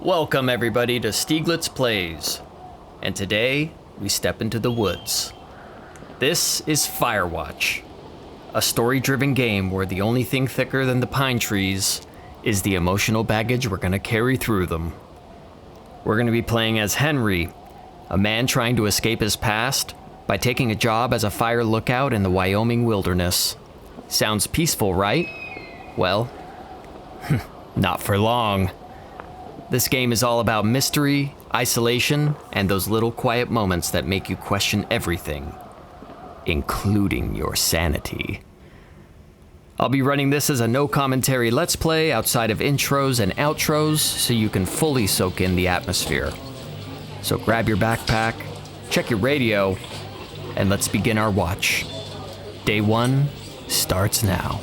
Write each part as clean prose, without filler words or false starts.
Welcome everybody to Steeglitz Plays, and today we step into the woods. This is Firewatch, a story-driven game where the only thing thicker than the pine trees is the emotional baggage we're gonna carry through them. We're gonna be playing as Henry, a man trying to escape his past by taking a job as a fire lookout in the Wyoming wilderness. Sounds peaceful, right? Well, not for long. This game is all about mystery, isolation, and those little quiet moments that make you question everything, including your sanity. I'll be running this as a no-commentary Let's Play outside of intros and outros so you can fully soak in the atmosphere. So grab your backpack, check your radio, and let's begin our watch. Day 1 starts now.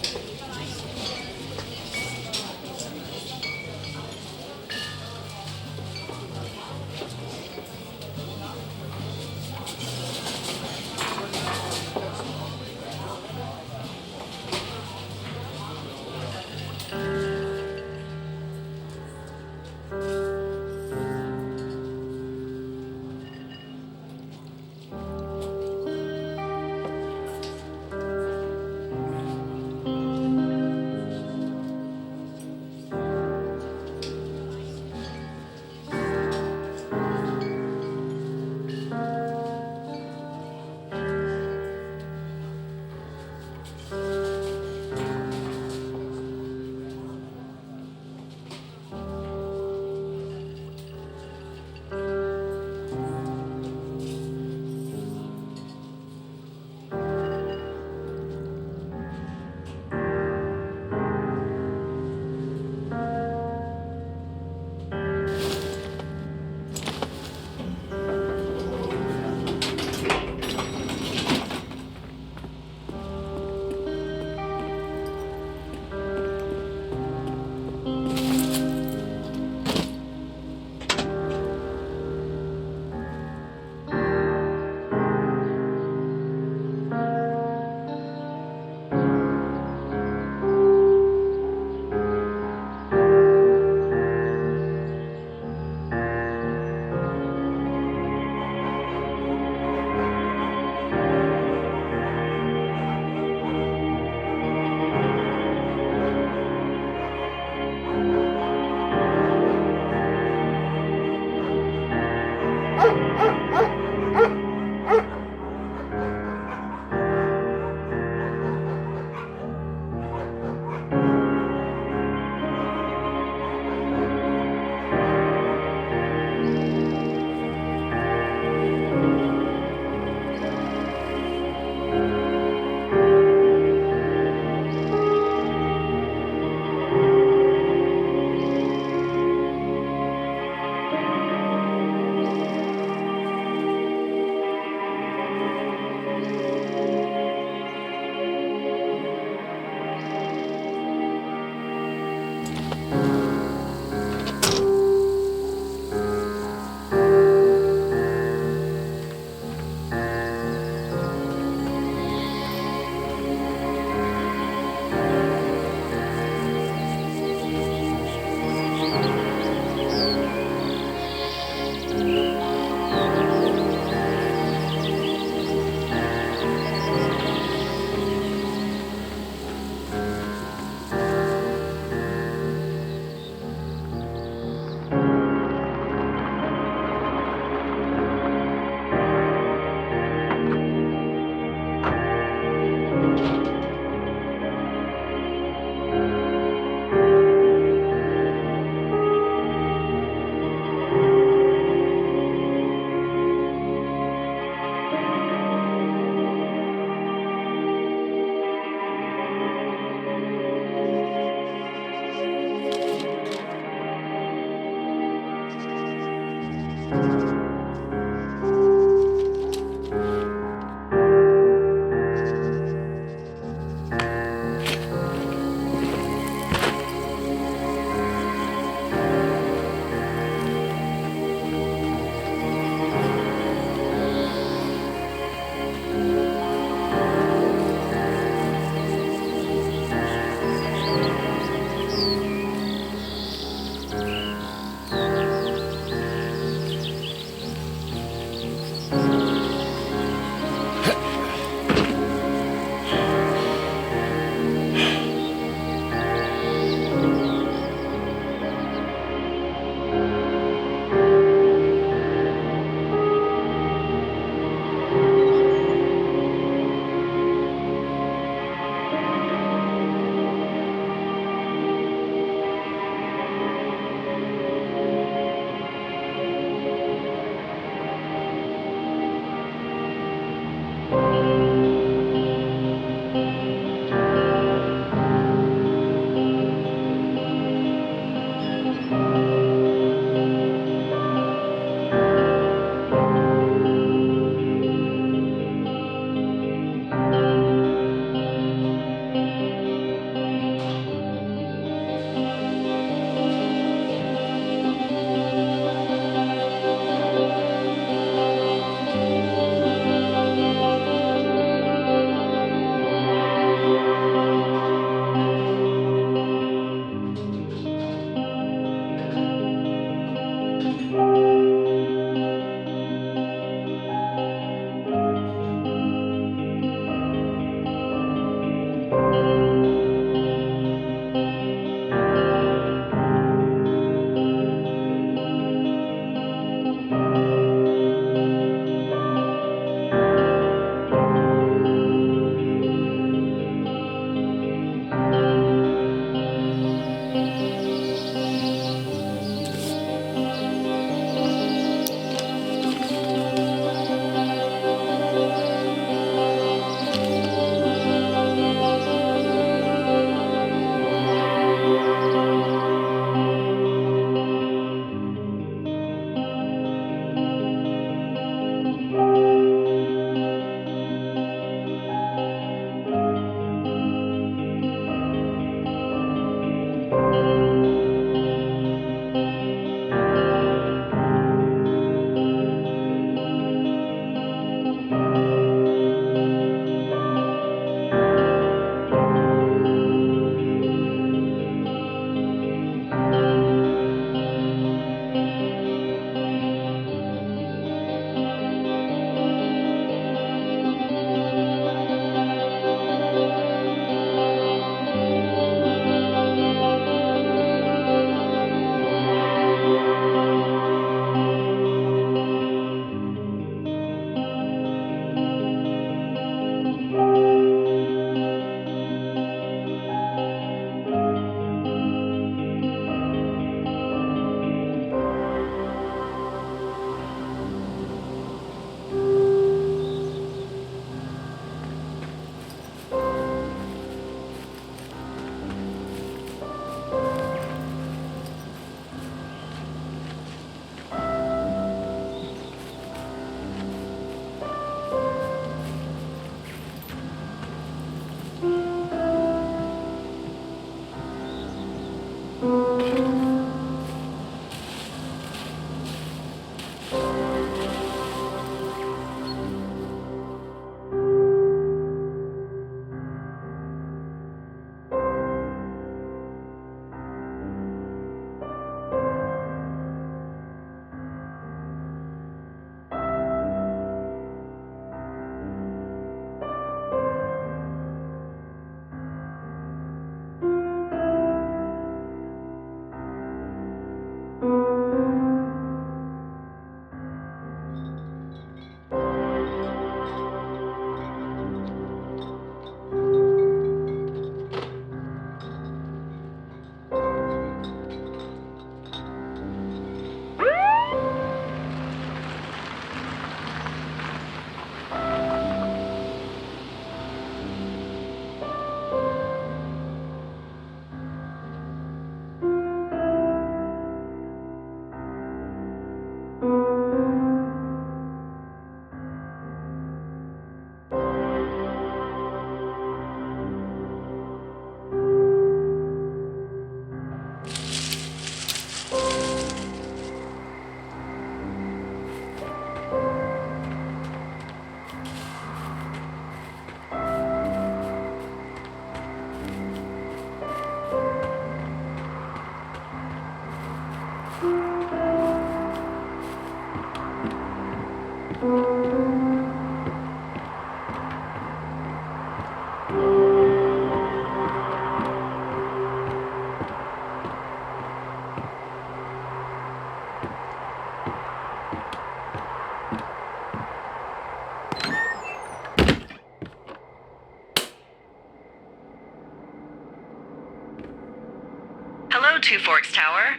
Fireworks Tower?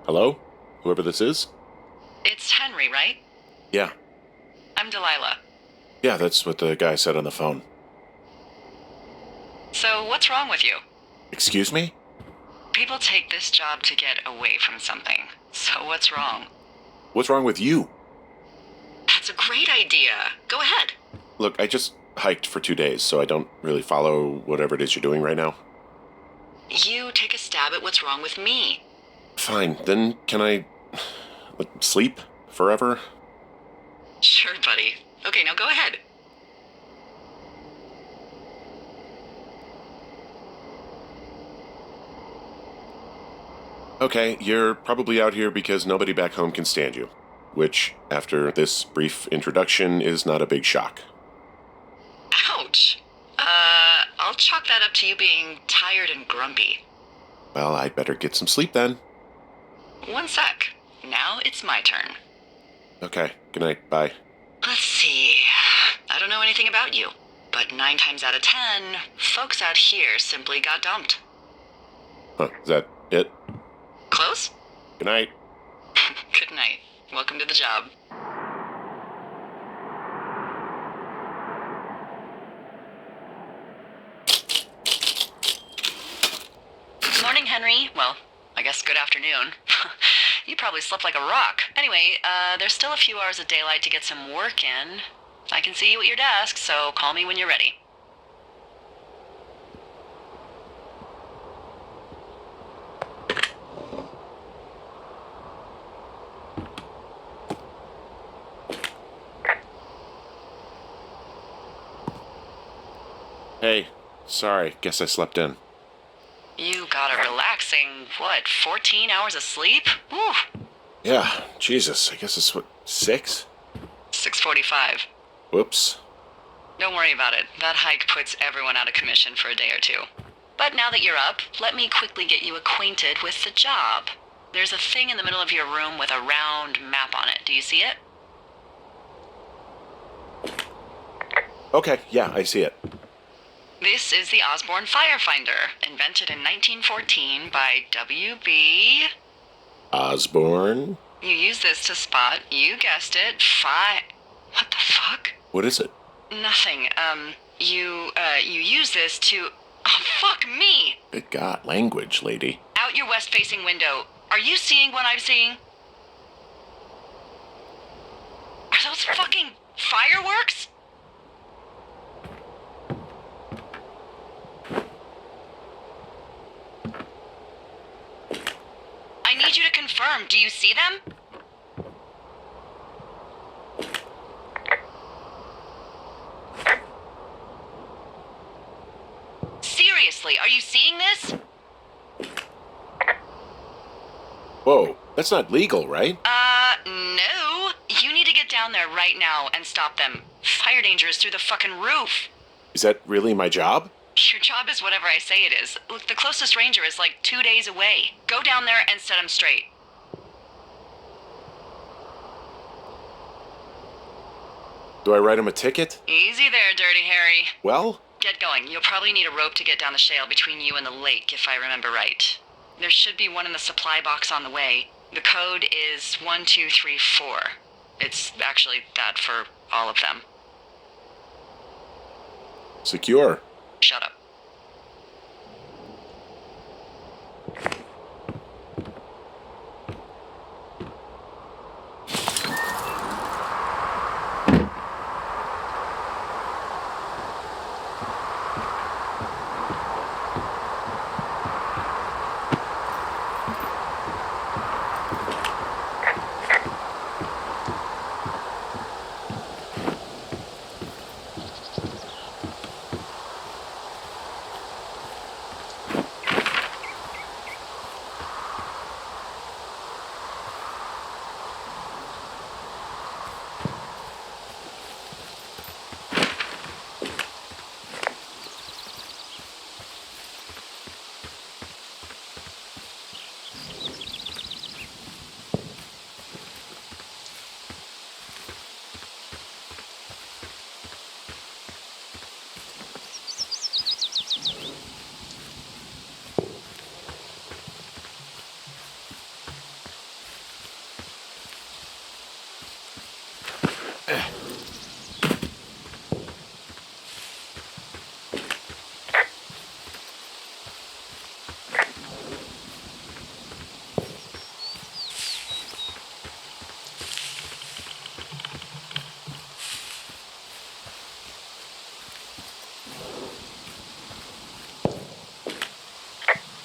Hello? Whoever this is? It's Henry, right? Yeah. I'm Delilah. Yeah, that's what the guy said on the phone. So, what's wrong with you? Excuse me? People take this job to get away from something. So, what's wrong? What's wrong with you? That's a great idea. Go ahead. Look, I just hiked for 2 days, so I don't really follow whatever it is you're doing right now. You take a stab at what's wrong with me. Fine, then can I sleep forever? Sure, buddy. Okay, now go ahead. Okay, you're probably out here because nobody back home can stand you, which, after this brief introduction, is not a big shock. Ouch. I'll chalk that up to you being tired and grumpy. Well, I'd better get some sleep then. One sec. Now it's my turn. Okay, good night, bye. Let's see. I don't know anything about you, but 9 times out of 10, folks out here simply got dumped. Huh, is that it? Close? Good night. Good night. Welcome to the job. Morning, Henry. Well, I guess good afternoon. You probably slept like a rock. Anyway, there's still a few hours of daylight to get some work in. I can see you at your desk, so call me when you're ready. Hey, sorry, guess I slept in. You got a relaxing, 14 hours of sleep? Whew. Yeah, Jesus, I guess it's 6? 6:45. Whoops. Don't worry about it. That hike puts everyone out of commission for a day or two. But now that you're up, let me quickly get you acquainted with the job. There's a thing in the middle of your room with a round map on it. Do you see it? Okay, yeah, I see it. This is the Osborne Firefinder, invented in 1914 by W.B. Osborne? You use this to spot, you guessed it, What the fuck? What is it? Nothing. You use this to... Oh, fuck me! Good God, language, lady. Out your west-facing window. Are you seeing what I'm seeing? Are those fucking fireworks? I need you to confirm. Do you see them? Seriously, are you seeing this? Whoa, that's not legal, right? No. You need to get down there right now and stop them. Fire danger is through the fucking roof. Is that really my job? Your job is whatever I say it is. Look, the closest ranger is like 2 days away. Go down there and set him straight. Do I write him a ticket? Easy there, Dirty Harry. Well? Get going. You'll probably need a rope to get down the shale between you and the lake, if I remember right. There should be one in the supply box on the way. The code is 1234. It's actually that for all of them. Secure. Shut up. I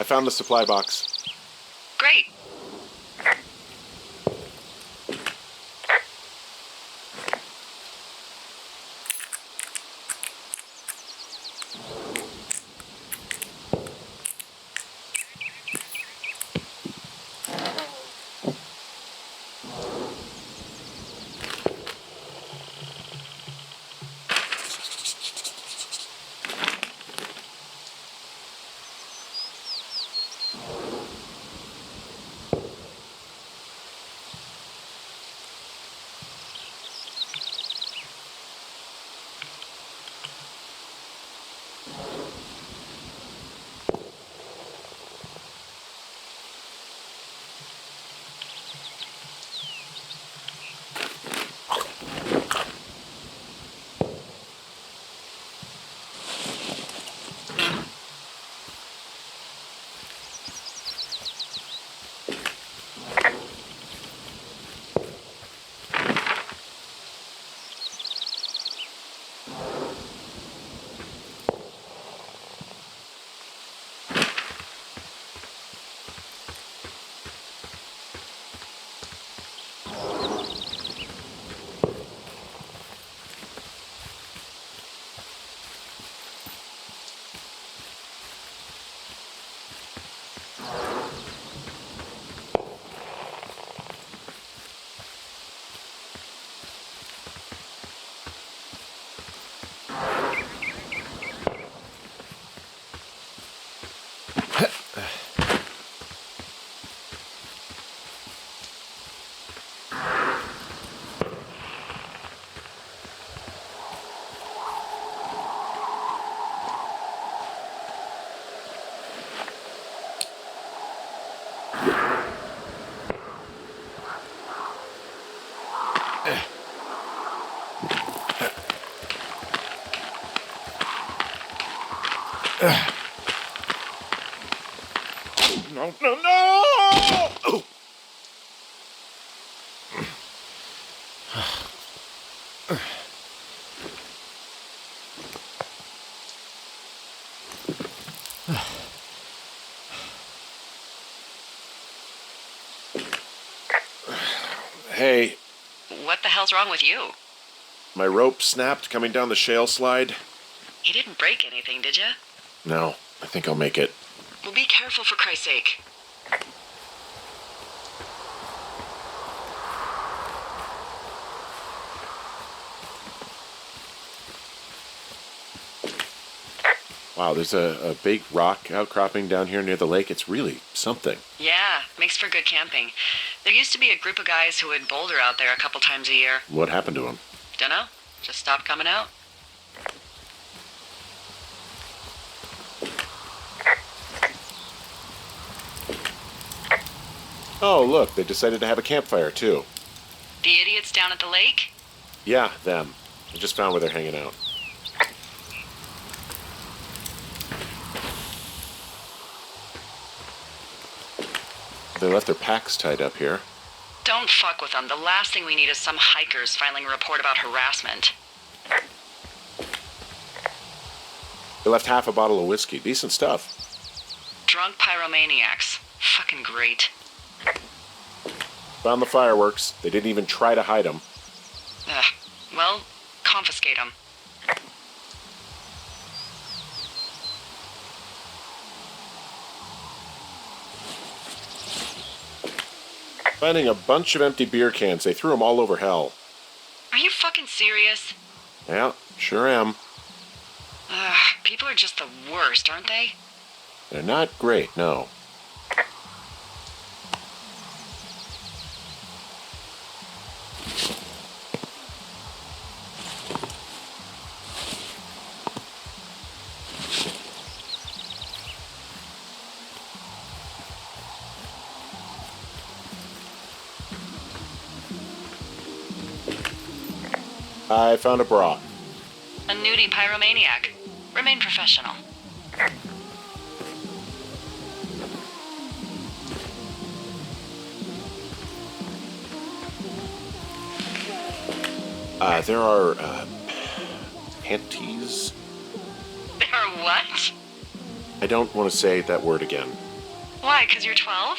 found the supply box. Great. No, no, no! Oh. Hey, What the hell's wrong with you? my rope snapped coming down the shale slide. You didn't break anything, did you? No, I think I'll make it. Well, be careful for Christ's sake. Wow, there's a big rock outcropping down here near the lake. It's really something. Yeah, makes for good camping. There used to be a group of guys who would boulder out there a couple times a year. What happened to him? Dunno, just stopped coming out. Oh, look, they decided to have a campfire, too. The idiots down at the lake? Yeah, them. I just found where they're hanging out. They left their packs tied up here. Don't fuck with them. The last thing we need is some hikers filing a report about harassment. They left half a bottle of whiskey. Decent stuff. Drunk pyromaniacs. Fucking great. Found the fireworks. They didn't even try to hide them. Ugh. Well, confiscate them. Finding a bunch of empty beer cans. They threw them all over hell. Are you fucking serious? Yeah, sure am. Ugh, people are just the worst, aren't they? They're not great, no. I found a bra. A nudie pyromaniac. Remain professional. There are, panties? There are what? I don't want to say that word again. Why, 'cause you're 12?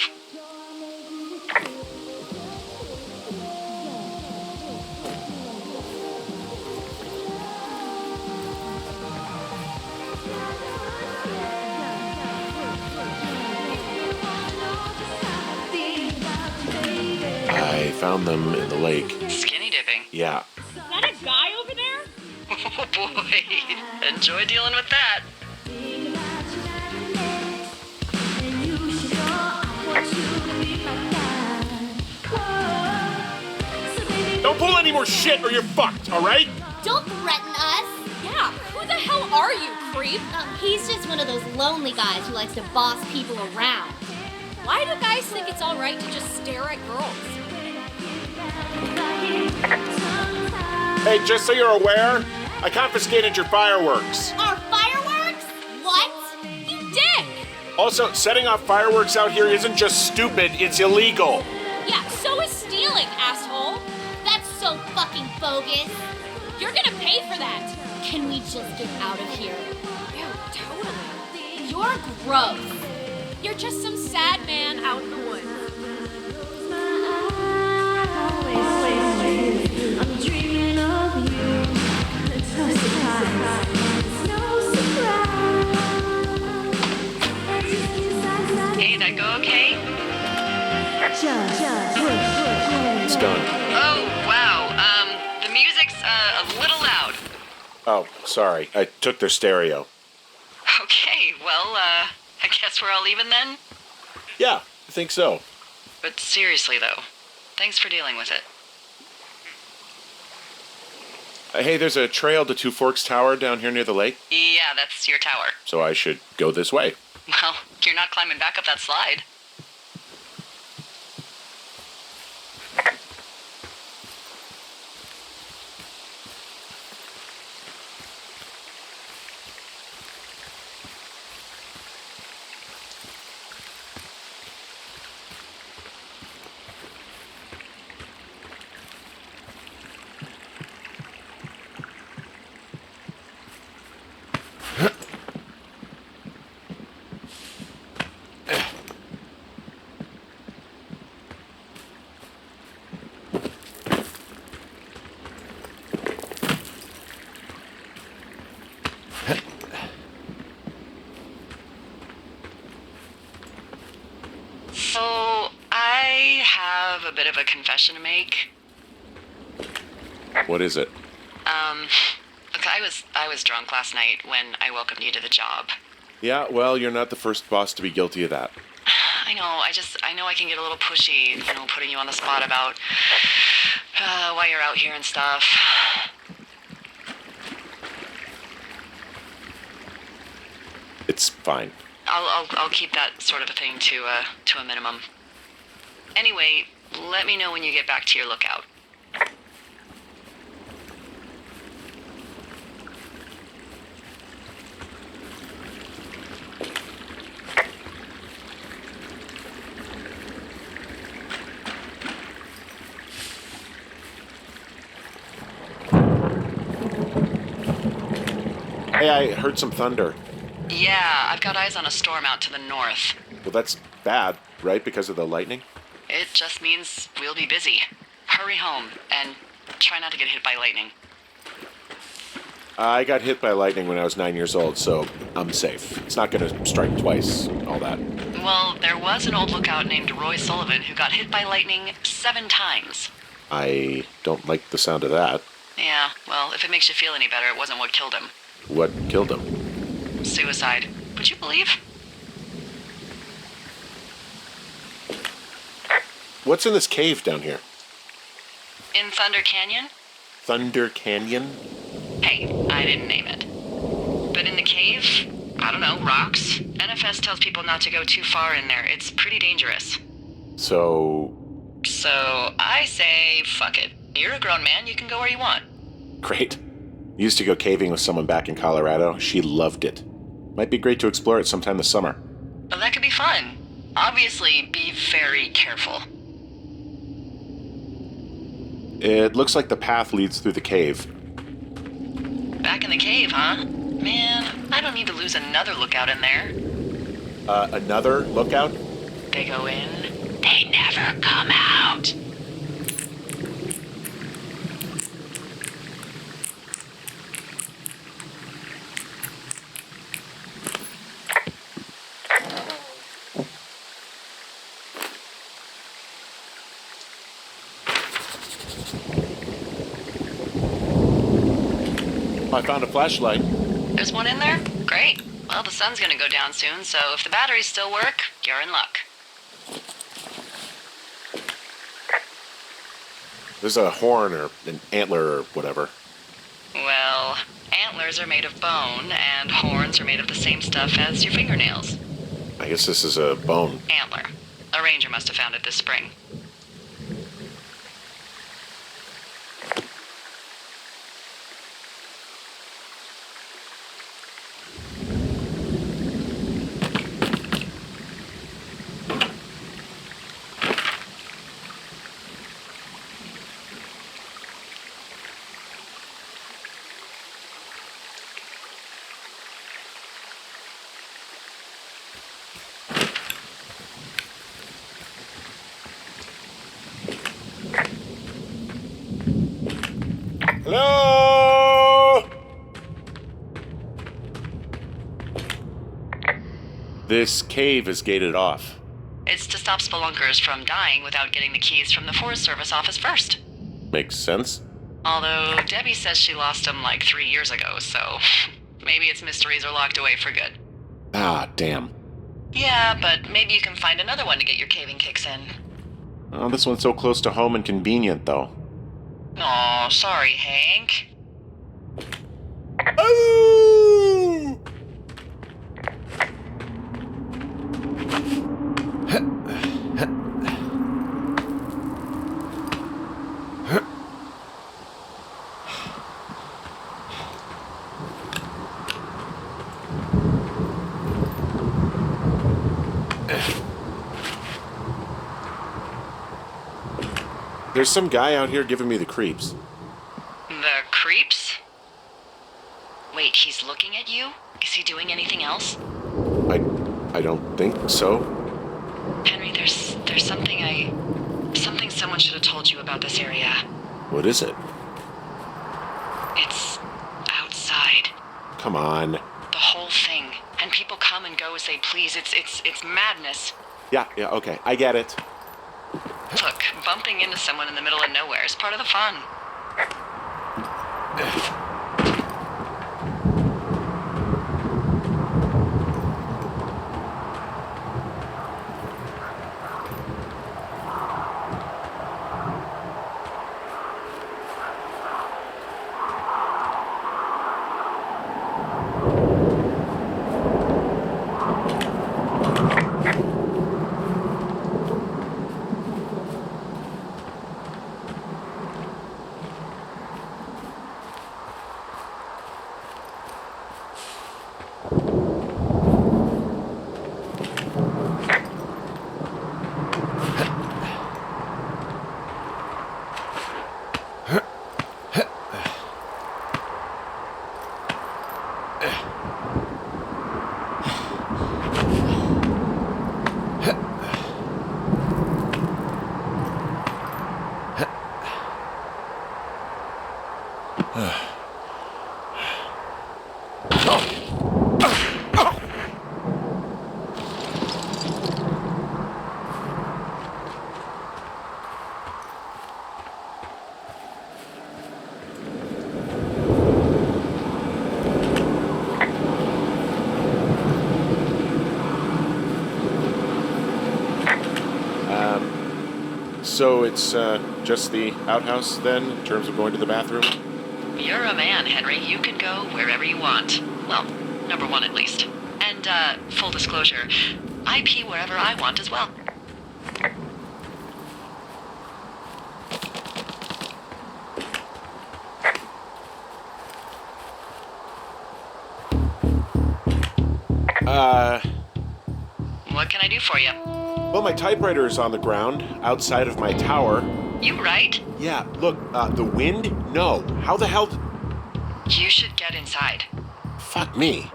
I found them in the lake. Skinny dipping. Yeah. Is that a guy over there? Oh boy. Enjoy dealing with that. Don't pull any more shit or you're fucked, alright? Don't threaten us. Yeah, who the hell are you, creep? He's just one of those lonely guys who likes to boss people around. Why do guys think it's alright to just stare at girls? Hey, just so you're aware, I confiscated your fireworks. Our fireworks? What? You dick! Also, setting off fireworks out here isn't just stupid, it's illegal. Yeah, so is stealing, asshole. That's so fucking bogus. You're gonna pay for that. Can we just get out of here? Ew, totally. You're gross. You're just some sad man out in the woods. Hey, that go okay? It's done. Oh, wow. The music's a little loud. Oh, sorry. I took their stereo. Okay, well, I guess we're all even then? Yeah, I think so. But seriously, though, thanks for dealing with it. Hey, there's a trail to Two Forks Tower down here near the lake, Yeah, that's your tower. so I should go this way. Well, you're not climbing back up that slide. So, I have a bit of a confession to make. What is it? Look, I was drunk last night when I welcomed you to the job. Yeah, well, you're not the first boss to be guilty of that. I know, I know I can get a little pushy, putting you on the spot about why you're out here and stuff. It's fine. I'll keep that sort of a thing to a minimum. Anyway, let me know when you get back to your lookout. Hey, I heard some thunder. Yeah, I've got eyes on a storm out to the north. Well, that's bad, right? Because of the lightning? It just means we'll be busy. Hurry home, and try not to get hit by lightning. I got hit by lightning when I was 9 years old, so I'm safe. It's not gonna strike twice, all that. Well, there was an old lookout named Roy Sullivan who got hit by lightning 7 times. I don't like the sound of that. Yeah, well, if it makes you feel any better, it wasn't what killed him. What killed him? Suicide. Would you believe? What's in this cave down here? In Thunder Canyon? Thunder Canyon? Hey, I didn't name it. But in the cave, I don't know, rocks? NFS tells people not to go too far in there. It's pretty dangerous. So So I say, fuck it. You're a grown man, you can go where you want. Great. Used to go caving with someone back in Colorado. She loved it. Might be great to explore it sometime this summer. Well, that could be fun. Obviously, be very careful. It looks like the path leads through the cave. Back in the cave, huh? Man, I don't need to lose another lookout in there. Another lookout? They go in, they never come out. I found a flashlight. There's one in there? Great. Well, the sun's gonna go down soon, so if the batteries still work, you're in luck. There's a horn or an antler or whatever. Well, antlers are made of bone, and horns are made of the same stuff as your fingernails. I guess this is a bone. Antler. A ranger must have found it this spring. Hello? This cave is gated off. It's to stop spelunkers from dying without getting the keys from the Forest Service office first. Makes sense. Although Debbie says she lost them like 3 years ago, so maybe its mysteries are locked away for good. Ah, damn. Yeah, but maybe you can find another one to get your caving kicks in. Oh, this one's so close to home and convenient, though. Aw, sorry, Hank. Oh! There's some guy out here giving me the creeps. The creeps? Wait, he's looking at you? Is he doing anything else? I don't think so. Henry, there's something someone should have told you about this area. What is it? It's outside. Come on. The whole thing. And people come and go as they please. It's madness. Yeah, okay. I get it. Look, bumping into someone in the middle of nowhere is part of the fun. So it's just the outhouse then, in terms of going to the bathroom? You're a man, Henry. You can go wherever you want. Well, number one at least. And, full disclosure, I pee wherever I want as well. What can I do for you? Well, my typewriter is on the ground outside of my tower. You right? Yeah, look, the wind? No. How the hell... You should get inside. Fuck me.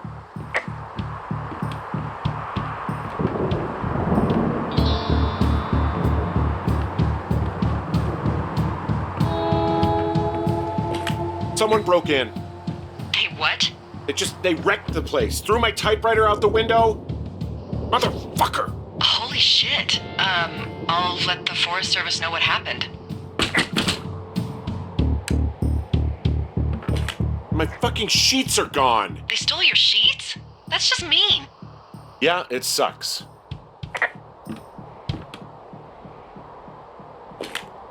Someone broke in. Hey, what? They wrecked the place. Threw my typewriter out the window. Motherfucker! Holy shit. I'll let the Forest Service know what happened. My fucking sheets are gone. They stole your sheets? That's just mean. Yeah, it sucks.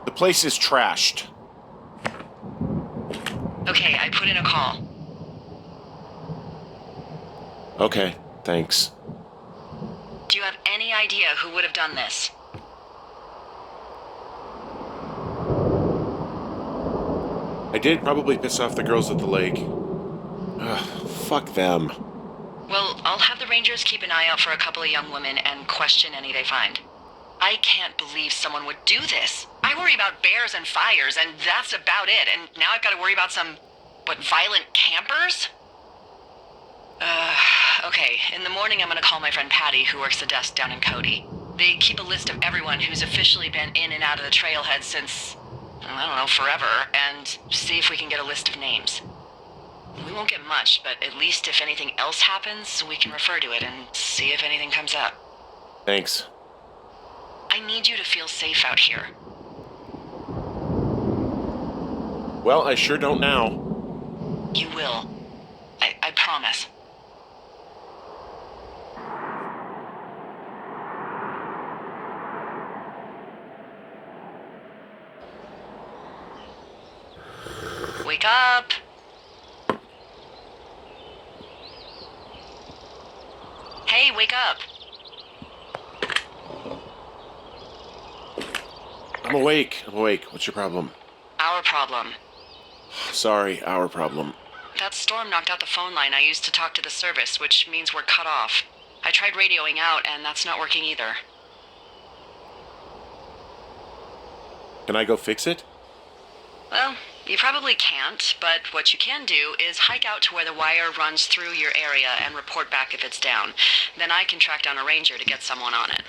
The place is trashed. Okay, I put in a call. Okay, thanks. Do you have any idea who would have done this? I did probably piss off the girls at the lake. Ugh, fuck them. Well, I'll have the Rangers keep an eye out for a couple of young women and question any they find. I can't believe someone would do this. I worry about bears and fires, and that's about it. And now I've got to worry about some, violent campers? Okay. In the morning, I'm going to call my friend Patty, who works the desk down in Cody. They keep a list of everyone who's officially been in and out of the trailhead since, I don't know, forever, and see if we can get a list of names. We won't get much, but at least if anything else happens, we can refer to it and see if anything comes up. Thanks. I need you to feel safe out here. Well, I sure don't now. You will. I promise. Wake up! Hey, wake up! I'm awake. What's your problem? Our problem. Sorry, our problem. That storm knocked out the phone line I used to talk to the service, which means we're cut off. I tried radioing out, and that's not working either. Can I go fix it? Well, you probably can't, but what you can do is hike out to where the wire runs through your area and report back if it's down. Then I can track down a ranger to get someone on it.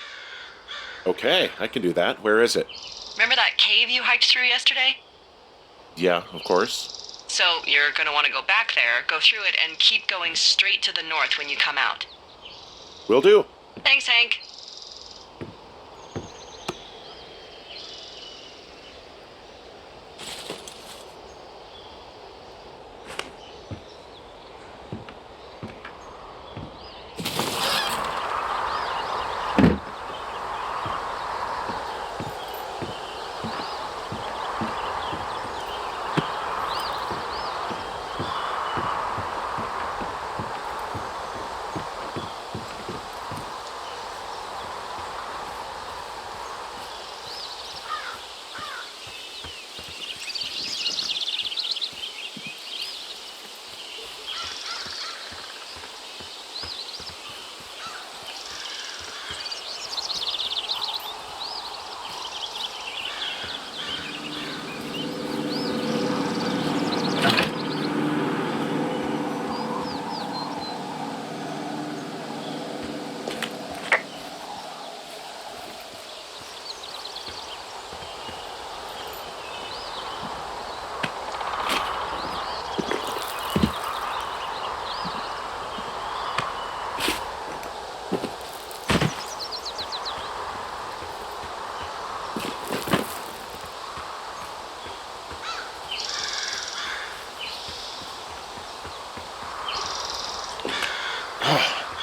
Okay, I can do that. Where is it? Remember that cave you hiked through yesterday? Yeah, of course. So you're going to want to go back there, go through it, and keep going straight to the north when you come out. Will do. Thanks, Hank.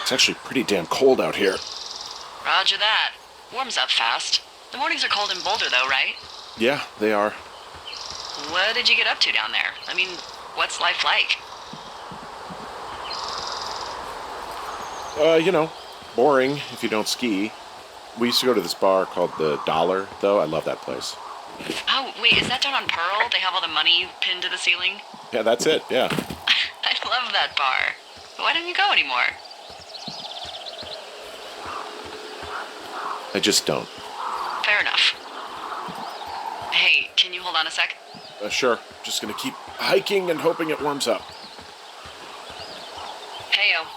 It's actually pretty damn cold out here. Roger that. Warms up fast. The mornings are cold in Boulder, though, right? Yeah, they are. What did you get up to down there? I mean, what's life like? Boring if you don't ski. We used to go to this bar called the Dollar, though. I love that place. Oh, wait, is that down on Pearl? They have all the money pinned to the ceiling? Yeah, that's it, yeah. I love that bar. Why don't you go anymore? I just don't. Fair enough. Hey, can you hold on a sec? Sure. Just gonna keep hiking and hoping it warms up. Heyo.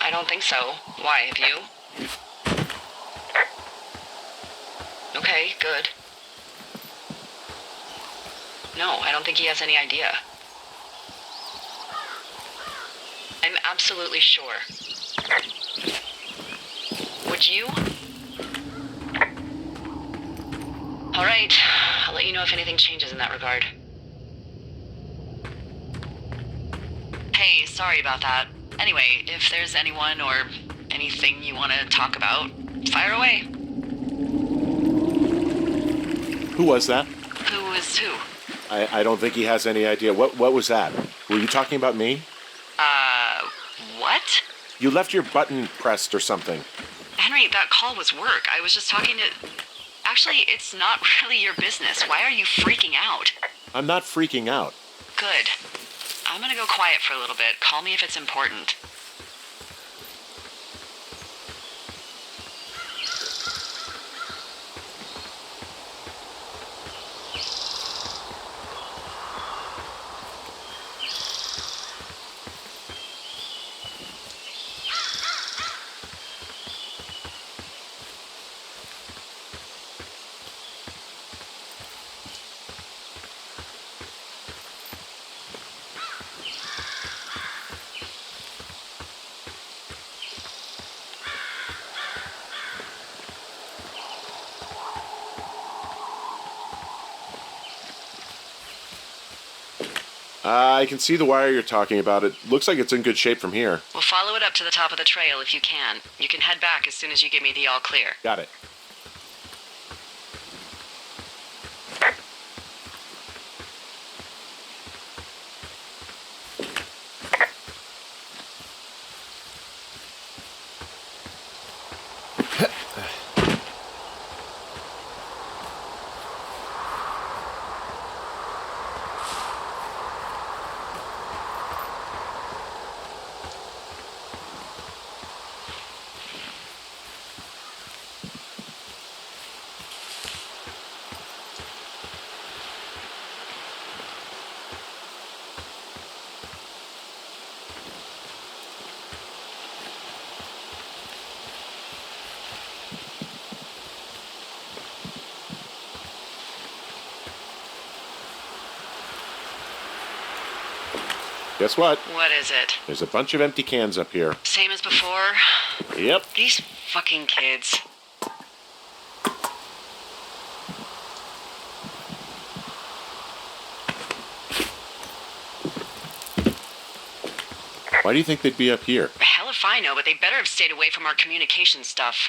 I don't think so. Why, have you? Okay, good. No, I don't think he has any idea. I'm absolutely sure. Would you? All right, I'll let you know if anything changes in that regard. Hey, sorry about that. Anyway, if there's anyone or anything you want to talk about, fire away. Who was that? Who is who? I don't think he has any idea. What was that? Were you talking about me? What? You left your button pressed or something. Henry, that call was work. I was just talking to... Actually, it's not really your business. Why are you freaking out? I'm not freaking out. Good. I'm gonna go quiet for a little bit. Call me if it's important. I can see the wire you're talking about. It looks like it's in good shape from here. We'll follow it up to the top of the trail if you can. You can head back as soon as you give me the all clear. Got it. Guess what? What is it? There's a bunch of empty cans up here. Same as before? Yep. These fucking kids. Why do you think they'd be up here? Hell if I know, but they better have stayed away from our communication stuff.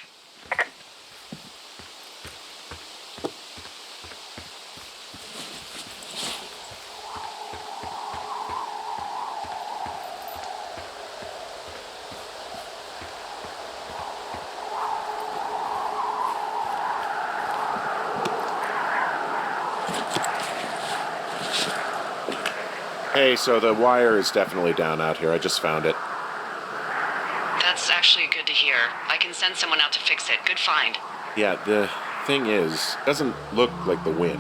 Hey, so the wire is definitely down out here. I just found it. That's actually good to hear. I can send someone out to fix it. Good find. Yeah, the thing is, it doesn't look like the wind.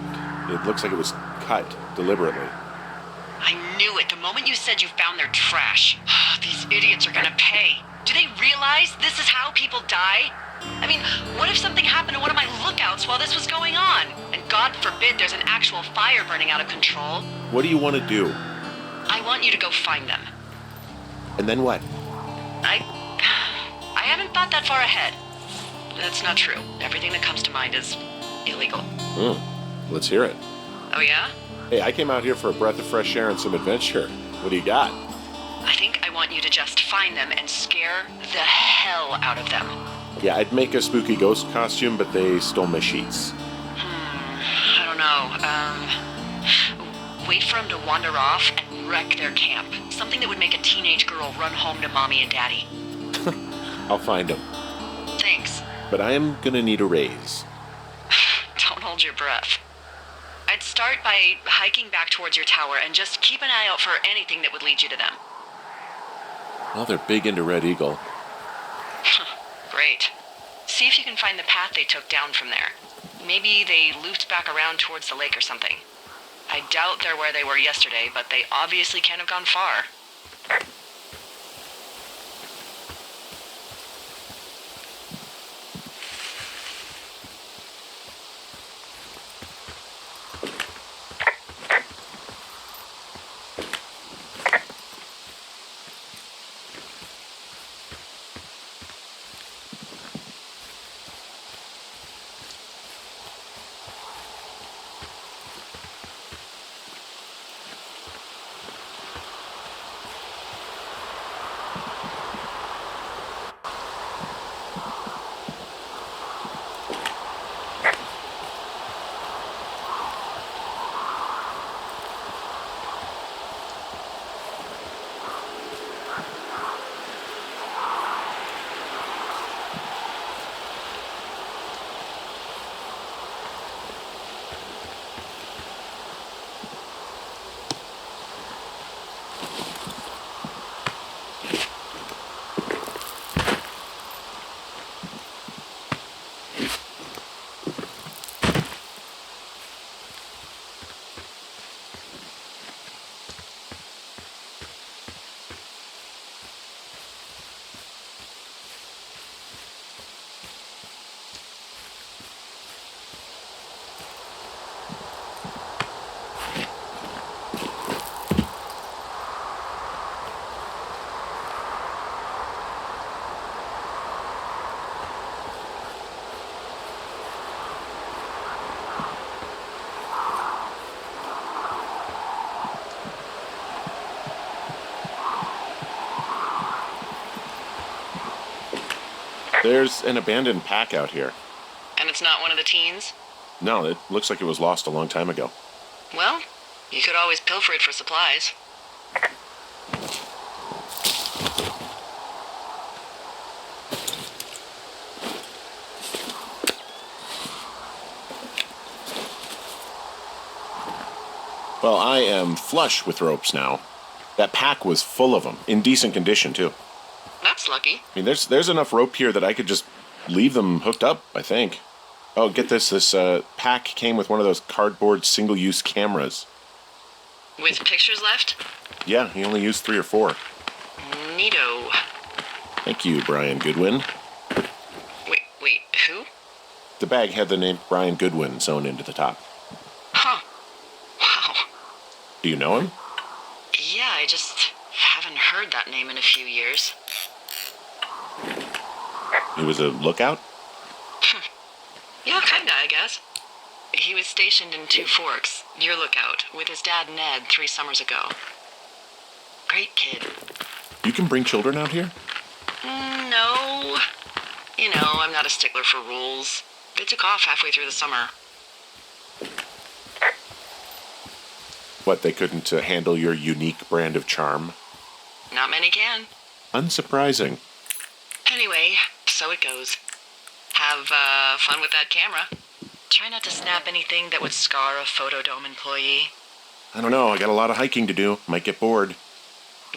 It looks like it was cut deliberately. I knew it. The moment you said you found their trash. These idiots are gonna pay. Do they realize this is how people die? I mean, what if something happened to one of my lookouts while this was going on? And God forbid there's an actual fire burning out of control. What do you want to do? I want you to go find them. And then what? I haven't thought that far ahead. That's not true. Everything that comes to mind is illegal. Let's hear it. Oh yeah? Hey, I came out here for a breath of fresh air and some adventure. What do you got? I think I want you to just find them and scare the hell out of them. Yeah, I'd make a spooky ghost costume, but they stole my sheets. I don't know. Wait for them to wander off and wreck their camp. Something that would make a teenage girl run home to mommy and daddy. I'll find them. Thanks. But I am gonna need a raise. Don't hold your breath. I'd start by hiking back towards your tower and just keep an eye out for anything that would lead you to them. Well, they're big into Red Eagle. Great. See if you can find the path they took down from there. Maybe they looped back around towards the lake or something. I doubt they're where they were yesterday, but they obviously can't have gone far. There's an abandoned pack out here. And it's not one of the teens? No, it looks like it was lost a long time ago. Well, you could always pilfer it for supplies. Well, I am flush with ropes now. That pack was full of them, in decent condition, too. That's lucky. I mean, there's enough rope here that I could just leave them hooked up, I think. Oh, get this. This pack came with one of those cardboard single-use cameras. With pictures left? Yeah, he only used 3 or 4. Neato. Thank you, Brian Goodwin. Wait, who? The bag had the name Brian Goodwin sewn into the top. Huh. Wow. Do you know him? Yeah, I just haven't heard that name in a few years. He was a lookout? Yeah, kinda, I guess. He was stationed in Two Forks, your lookout, with his dad Ned 3 summers ago. Great kid. You can bring children out here? No. You know, I'm not a stickler for rules. They took off halfway through the summer. What, they couldn't handle your unique brand of charm? Not many can. Unsurprising. Anyway, so it goes. Have fun with that camera. Try not to snap anything that would scar a Photodome employee. I don't know, I got a lot of hiking to do. Might get bored.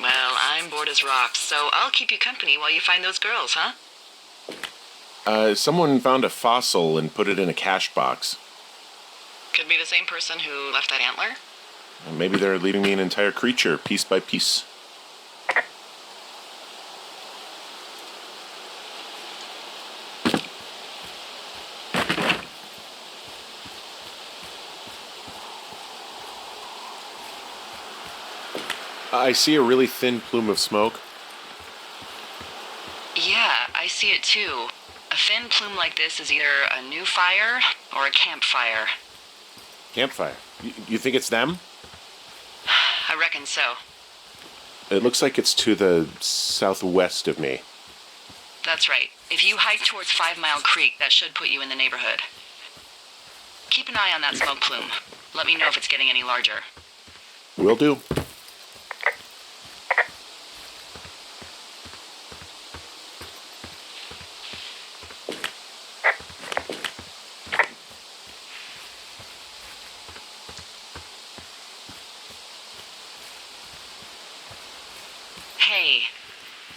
Well, I'm bored as rocks, so I'll keep you company while you find those girls, huh? Someone found a fossil and put it in a cache box. Could be the same person who left that antler. Maybe they're leaving me an entire creature, piece by piece. I see a really thin plume of smoke. Yeah, I see it too. A thin plume like this is either a new fire or a campfire. Campfire. You think it's them? I reckon so. It looks like it's to the southwest of me. That's right. If you hike towards 5 Mile Creek, that should put you in the neighborhood. Keep an eye on that smoke plume. Let me know if it's getting any larger. Will do. Hey,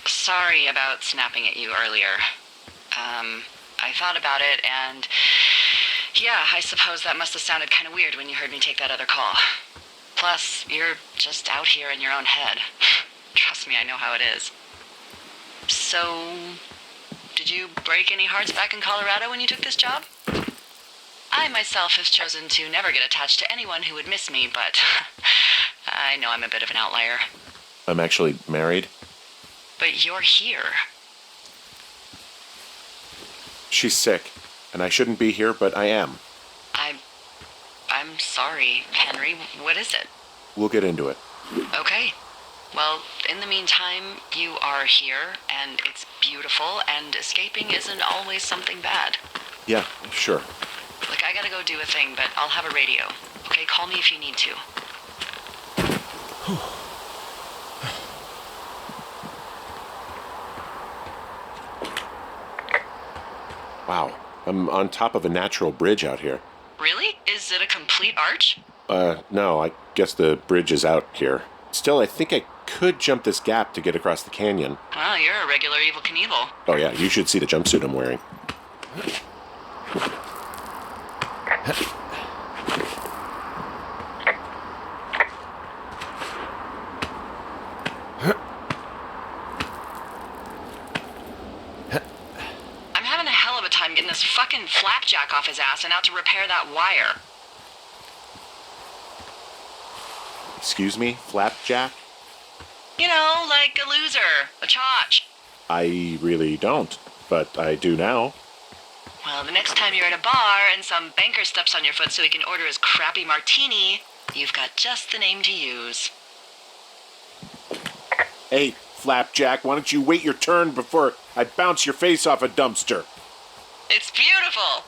sorry about snapping at you earlier. I thought about it, and yeah, I suppose that must have sounded kind of weird when you heard me take that other call. Plus, you're just out here in your own head. Trust me, I know how it is. So, did you break any hearts back in Colorado when you took this job? I myself have chosen to never get attached to anyone who would miss me, but I know I'm a bit of an outlier. I'm actually married. But you're here. She's sick, and I shouldn't be here, but I am. I'm sorry, Henry. What is it? We'll get into it. Okay. Well, in the meantime, you are here, and it's beautiful, and escaping isn't always something bad. Yeah, sure. Look, I gotta go do a thing, but I'll have a radio. Okay, call me if you need to. Wow, I'm on top of a natural bridge out here. Really? Is it a complete arch? No, I guess the bridge is out here. Still, I think I could jump this gap to get across the canyon. Well, you're a regular Evel Knievel. Oh yeah, you should see the jumpsuit I'm wearing. I'm having a hell of a time getting this fucking flapjack off his ass and out to repair that wire. Excuse me, Flapjack? You know, like a loser, a chotch. I really don't, but I do now. Well, the next time you're at a bar and some banker steps on your foot so he can order his crappy martini, you've got just the name to use. Hey, Flapjack, why don't you wait your turn before I bounce your face off a dumpster? It's beautiful!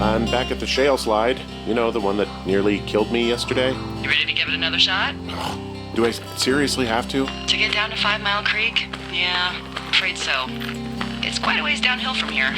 I'm back at the shale slide. You know, the one that nearly killed me yesterday. You ready to give it another shot? Do I seriously have to? To get down to 5 Mile Creek? Yeah, afraid so. It's quite a ways downhill from here.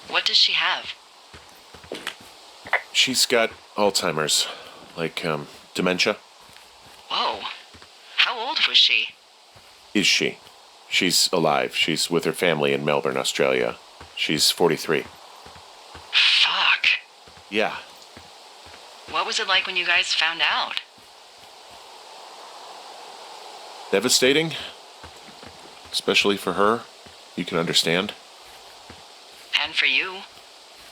What does she have? She's got Alzheimer's. Like, dementia. Whoa. How old was she? Is she? She's alive. She's with her family in Melbourne, Australia. She's 43. Fuck. Yeah. What was it like when you guys found out? Devastating. Especially for her. You can understand. And for you?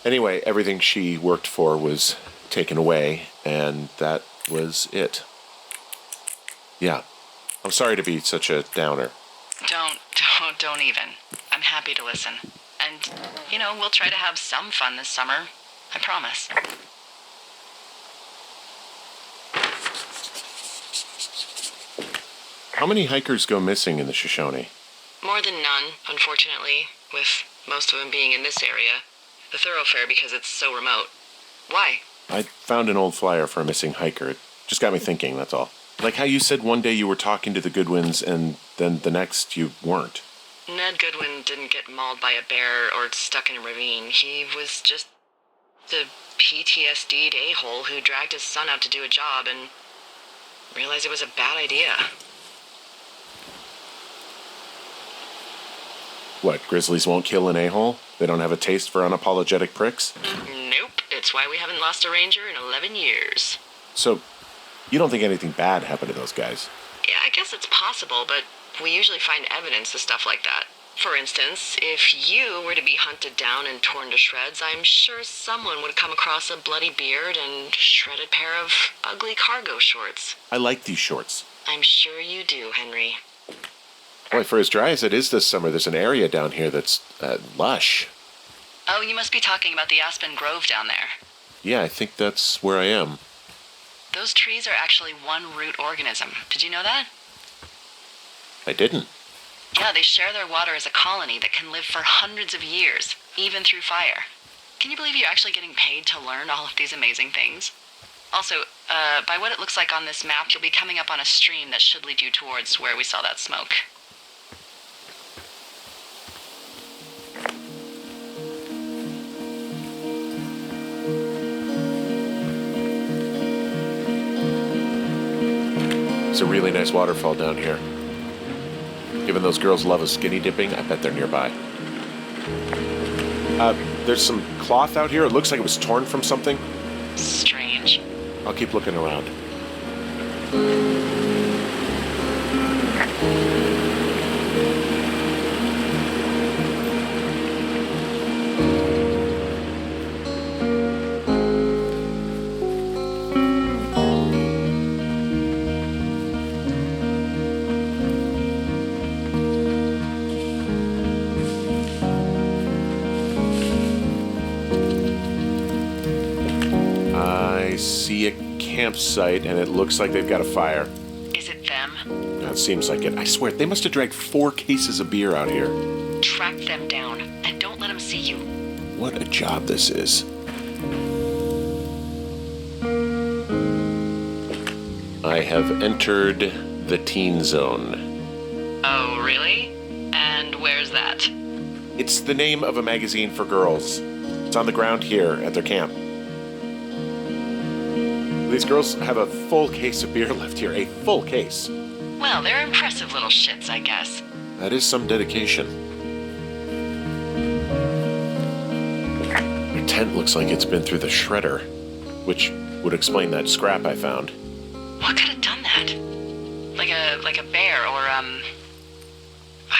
Anyway, everything she worked for was taken away, and that was it. Yeah. I'm sorry to be such a downer. Don't even. I'm happy to listen. And, you know, we'll try to have some fun this summer. I promise. How many hikers go missing in the Shoshone? More than none, unfortunately, with most of them being in this area. The thoroughfare because it's so remote. Why? I found an old flyer for a missing hiker. It just got me thinking, that's all. Like how you said one day you were talking to the Goodwins and then the next you weren't. Ned Goodwin didn't get mauled by a bear or stuck in a ravine. He was just a PTSD'd a-hole who dragged his son out to do a job and realized it was a bad idea. What, grizzlies won't kill an a-hole? They don't have a taste for unapologetic pricks? Nope, it's why we haven't lost a ranger in 11 years. So, you don't think anything bad happened to those guys? Yeah, I guess it's possible, but we usually find evidence of stuff like that. For instance, if you were to be hunted down and torn to shreds, I'm sure someone would come across a bloody beard and shredded pair of ugly cargo shorts. I like these shorts. I'm sure you do, Henry. Boy, for as dry as it is this summer, there's an area down here that's lush. Oh, you must be talking about the Aspen Grove down there. Yeah, I think that's where I am. Those trees are actually one root organism. Did you know that? I didn't. Yeah, they share their water as a colony that can live for hundreds of years, even through fire. Can you believe you're actually getting paid to learn all of these amazing things? Also, by what it looks like on this map, you'll be coming up on a stream that should lead you towards where we saw that smoke. It's a really nice waterfall down here. Given those girls love a skinny dipping, I bet they're nearby. There's some cloth out here. It looks like it was torn from something. Strange. I'll keep looking around. I see a campsite, and it looks like they've got a fire. Is it them? It seems like it. I swear, they must have dragged 4 cases of beer out here. Track them down, and don't let them see you. What a job this is. I have entered the teen zone. Oh, really? And where's that? It's the name of a magazine for girls. It's on the ground here at their camp. These girls have a full case of beer left here. A full case. Well, they're impressive little shits, I guess. That is some dedication. Their tent looks like it's been through the shredder, which would explain that scrap I found. What could have done that? Like a bear or, I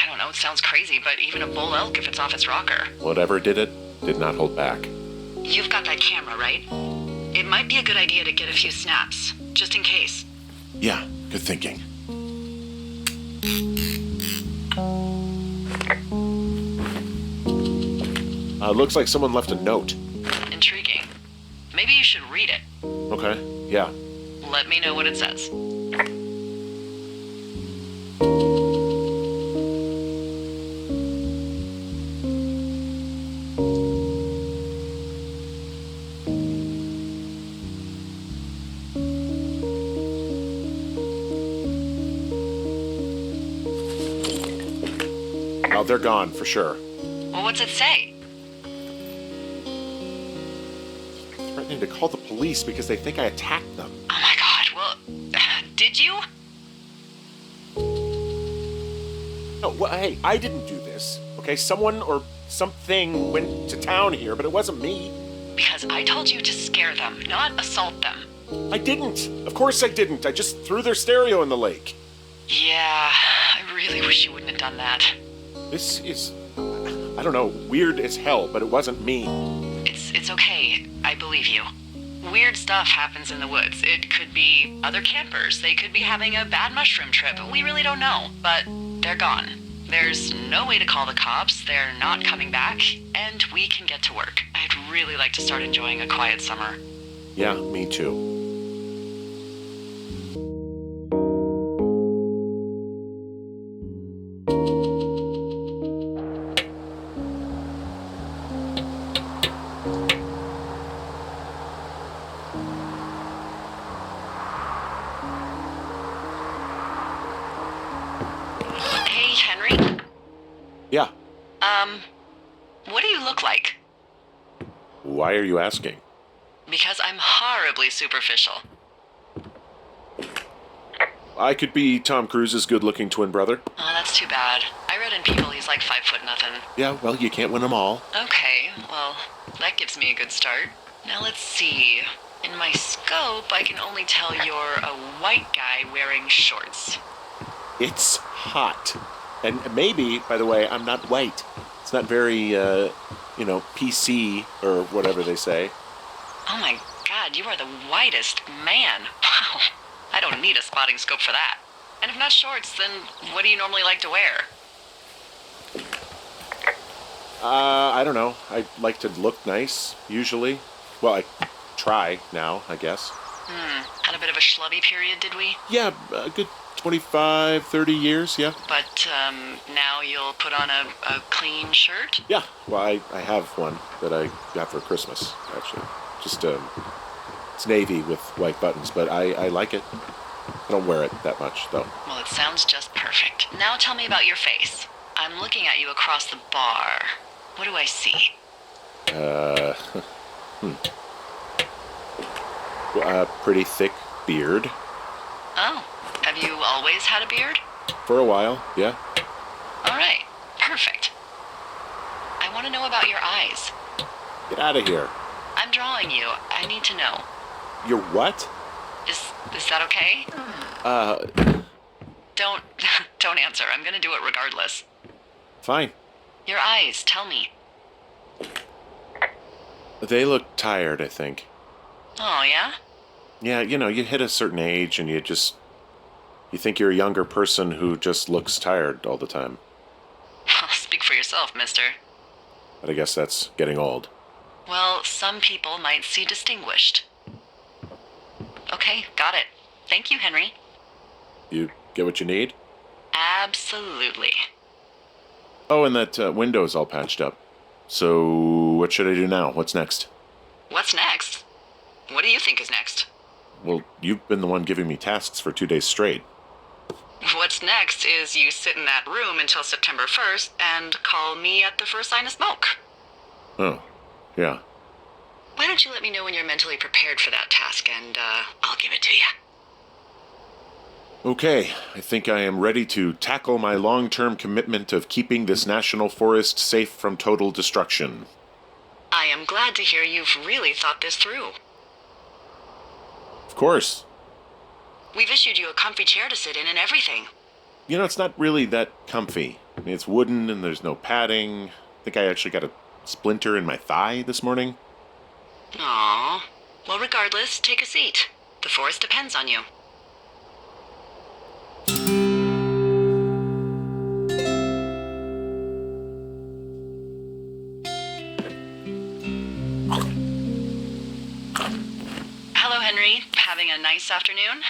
don't know, it sounds crazy, but even a bull elk if it's off its rocker. Whatever did it, did not hold back. You've got that camera, right? It might be a good idea to get a few snaps, just in case. Yeah, good thinking. Looks like someone left a note. Intriguing. Maybe you should read it. Okay, yeah. Let me know what it says. Oh, they're gone, for sure. Well, what's it say? Threatening to call the police because they think I attacked them. Oh my god, well, did you? No, well, hey, I didn't do this. Okay, someone or something went to town here, but it wasn't me. Because I told you to scare them, not assault them. I didn't. Of course I didn't. I just threw their stereo in the lake. Yeah, I really wish you wouldn't have done that. This is, I don't know, weird as hell, but it wasn't me. It's okay. I believe you. Weird stuff happens in the woods. It could be other campers. They could be having a bad mushroom trip. We really don't know, but they're gone. There's no way to call the cops. They're not coming back, and we can get to work. I'd really like to start enjoying a quiet summer. Yeah, me too. What do you look like? Why are you asking? Because I'm horribly superficial. I could be Tom Cruise's good-looking twin brother. Oh, that's too bad. I read in People he's like 5'0" nothing. Yeah, well, you can't win them all. Okay, well, that gives me a good start. Now let's see. In my scope, I can only tell you're a white guy wearing shorts. It's hot. And maybe, by the way, I'm not white. It's not very, PC or whatever they say. Oh my god, you are the whitest man. Wow. I don't need a spotting scope for that. And if not shorts, then what do you normally like to wear? I don't know. I like to look nice, usually. Well, I try now, I guess. Had a bit of a schlubby period, did we? Yeah, a good 25, 30 years, yeah. But, now you'll put on a clean shirt? Yeah, well, I have one that I got for Christmas, actually. Just, it's navy with white buttons, but I like it. I don't wear it that much, though. Well, it sounds just perfect. Now tell me about your face. I'm looking at you across the bar. What do I see? A pretty thick beard. Oh, have you always had a beard? For a while, yeah. All right, perfect. I want to know about your eyes. Get out of here. I'm drawing you. I need to know. You're what? Is that okay? Don't answer. I'm gonna do it regardless. Fine. Your eyes, tell me. They look tired, I think. Oh, yeah? Yeah, you hit a certain age and you think you're a younger person who just looks tired all the time. Speak for yourself, mister. But I guess that's getting old. Well, some people might see distinguished. Okay, got it. Thank you, Henry. You get what you need? Absolutely. Oh, and that window's all patched up. So, what should I do now? What's next? What's next? What do you think is next? Well, you've been the one giving me tasks for 2 days straight. What's next is you sit in that room until September 1st and call me at the first sign of smoke. Oh, yeah. Why don't you let me know when you're mentally prepared for that task, and I'll give it to you. Okay, I think I am ready to tackle my long-term commitment of keeping this national forest safe from total destruction. I am glad to hear you've really thought this through. Of course. We've issued you a comfy chair to sit in and everything. It's not really that comfy. I mean, it's wooden and there's no padding. I think I actually got a splinter in my thigh this morning. Aww. Well, regardless, take a seat. The forest depends on you. Hello, Henry. Having a nice afternoon?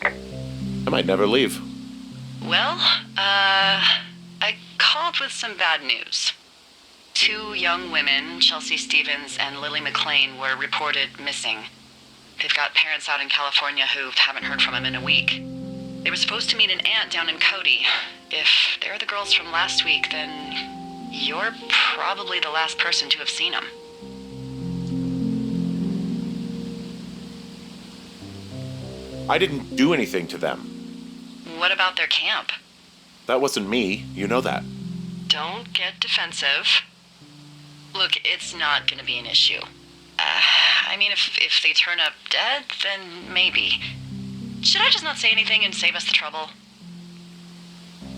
I might never leave. Well, I called with some bad news. 2 young women, Chelsea Stevens and Lily McLean, were reported missing. They've got parents out in California who haven't heard from them in a week. They were supposed to meet an aunt down in Cody. If they're the girls from last week, then you're probably the last person to have seen them. I didn't do anything to them. What about their camp? That wasn't me. You know that. Don't get defensive. Look, it's not going to be an issue. I mean, if they turn up dead, then maybe. Should I just not say anything and save us the trouble?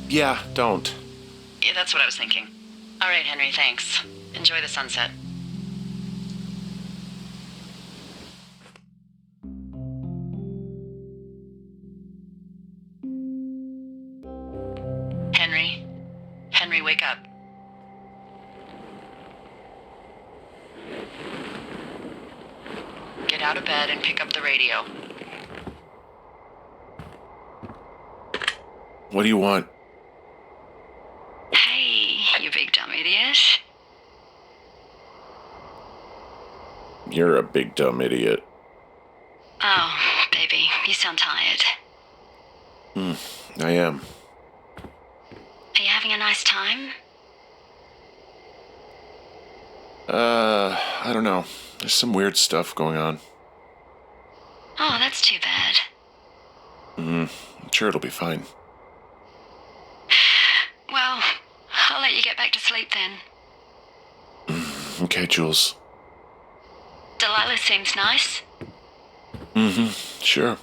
Yeah, don't. Yeah, that's what I was thinking. All right, Henry, thanks. Enjoy the sunset. Henry? Henry, wake up. Get out of bed and pick up the radio. What do you want? Hey, you big dumb idiot. You're a big dumb idiot. Oh, baby, you sound tired. I am. Are you having a nice time? I don't know. There's some weird stuff going on. Oh, that's too bad. I'm sure it'll be fine. Well, I'll let you get back to sleep then. Okay, Jules. Delilah seems nice. Sure.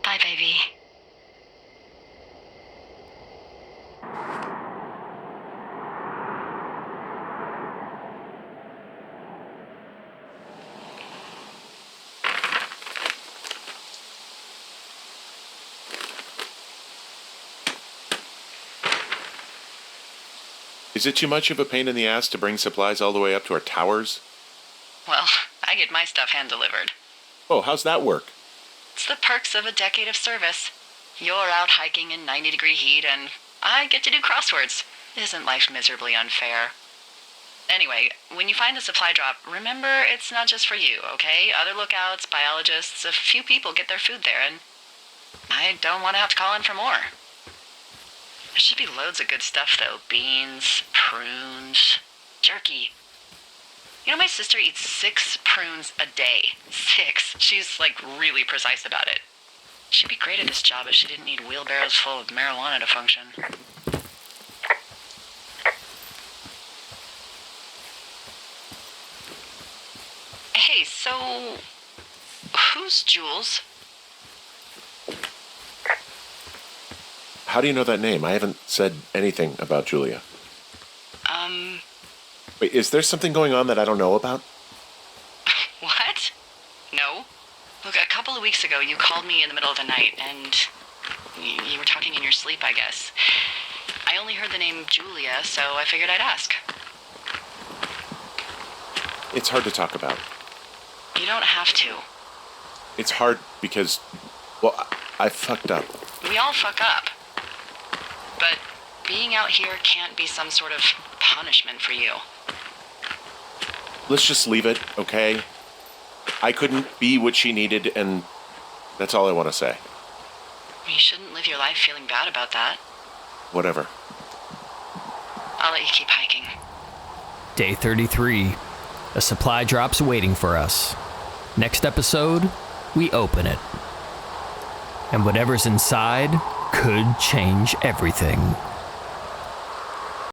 Bye, baby. Is it too much of a pain in the ass to bring supplies all the way up to our towers? Well, I get my stuff hand-delivered. Oh, how's that work? It's the perks of a decade of service. You're out hiking in 90-degree heat, and I get to do crosswords. Isn't life miserably unfair? Anyway, when you find a supply drop, remember it's not just for you, okay? Other lookouts, biologists, a few people get their food there, and I don't want to have to call in for more. There should be loads of good stuff, though. Beans, prunes, jerky. You know, my sister eats 6 prunes a day. 6. She's, really precise about it. She'd be great at this job if she didn't need wheelbarrows full of marijuana to function. Hey, so... who's Jules? How do you know that name? I haven't said anything about Julia. Wait, is there something going on that I don't know about? What? No. Look, a couple of weeks ago, you called me in the middle of the night, and you were talking in your sleep, I guess. I only heard the name Julia, so I figured I'd ask. It's hard to talk about. You don't have to. It's hard because, well, I fucked up. We all fuck up. But being out here can't be some sort of punishment for you. Let's just leave it, okay? I couldn't be what she needed, and that's all I want to say. You shouldn't live your life feeling bad about that. Whatever. I'll let you keep hiking. Day 33. A supply drop's waiting for us. Next episode, we open it. And whatever's inside could change everything.